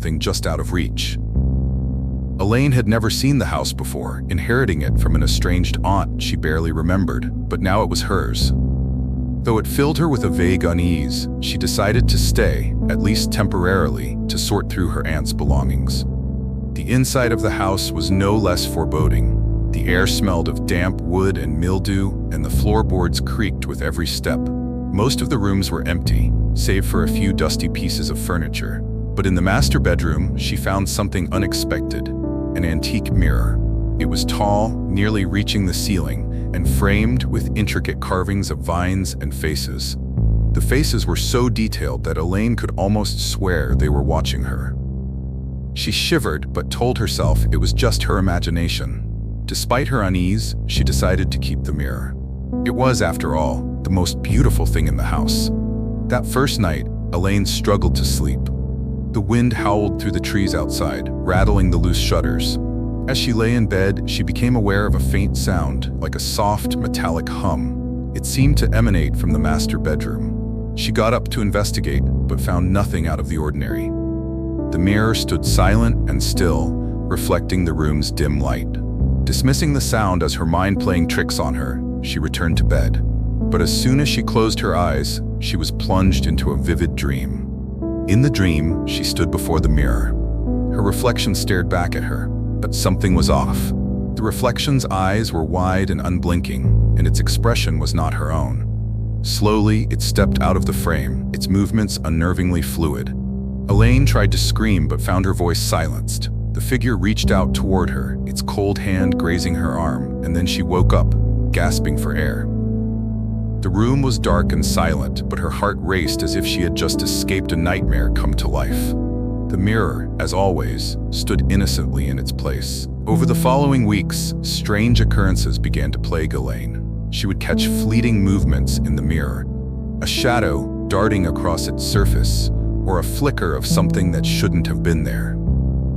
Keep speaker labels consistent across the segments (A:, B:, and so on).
A: something just out of reach. Elaine had never seen the house before, inheriting it from an estranged aunt she barely remembered, but now it was hers. Though it filled her with a vague unease, she decided to stay, at least temporarily, to sort through her aunt's belongings. The inside of the house was no less foreboding. The air smelled of damp wood and mildew, and the floorboards creaked with every step. Most of the rooms were empty, save for a few dusty pieces of furniture. But in the master bedroom, she found something unexpected: an antique mirror. It was tall, nearly reaching the ceiling, and framed with intricate carvings of vines and faces. The faces were so detailed that Elaine could almost swear they were watching her. She shivered, but told herself it was just her imagination. Despite her unease, she decided to keep the mirror. It was, after all, the most beautiful thing in the house. That first night, Elaine struggled to sleep. The wind howled through the trees outside, rattling the loose shutters. As she lay in bed, she became aware of a faint sound, like a soft, metallic hum. It seemed to emanate from the master bedroom. She got up to investigate, but found nothing out of the ordinary. The mirror stood silent and still, reflecting the room's dim light. Dismissing the sound as her mind playing tricks on her, she returned to bed. But as soon as she closed her eyes, she was plunged into a vivid dream. In the dream, she stood before the mirror. Her reflection stared back at her, but something was off. The reflection's eyes were wide and unblinking, and its expression was not her own. Slowly, it stepped out of the frame, its movements unnervingly fluid. Elaine tried to scream but found her voice silenced. The figure reached out toward her, its cold hand grazing her arm, and then she woke up, gasping for air. The room was dark and silent, but her heart raced as if she had just escaped a nightmare come to life. The mirror, as always, stood innocently in its place. Over the following weeks, strange occurrences began to plague Elaine. She would catch fleeting movements in the mirror, a shadow darting across its surface, or a flicker of something that shouldn't have been there.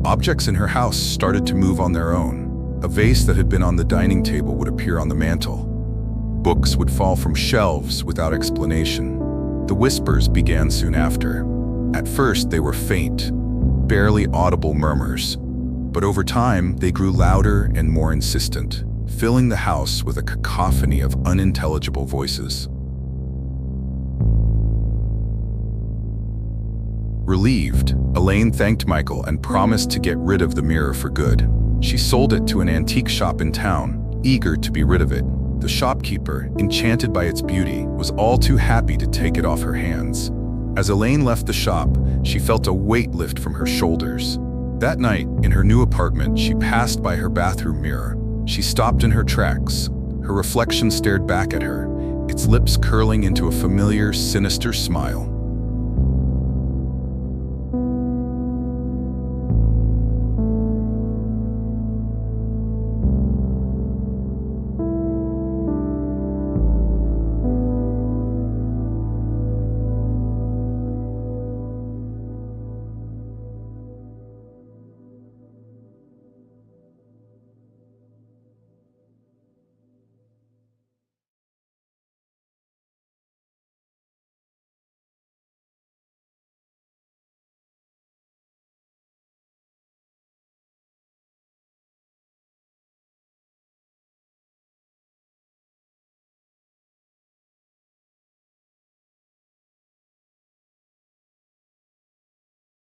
A: Objects in her house started to move on their own. A vase that had been on the dining table would appear on the mantel. Books would fall from shelves without explanation. The whispers began soon after. At first, they were faint, barely audible murmurs, but over time, they grew louder and more insistent, filling the house with a cacophony of unintelligible voices. Relieved, Elaine thanked Michael and promised to get rid of the mirror for good. She sold it to an antique shop in town, eager to be rid of it. The shopkeeper, enchanted by its beauty, was all too happy to take it off her hands. As Elaine left the shop, she felt a weight lift from her shoulders. That night, in her new apartment, she passed by her bathroom mirror. She stopped in her tracks. Her reflection stared back at her, its lips curling into a familiar, sinister smile.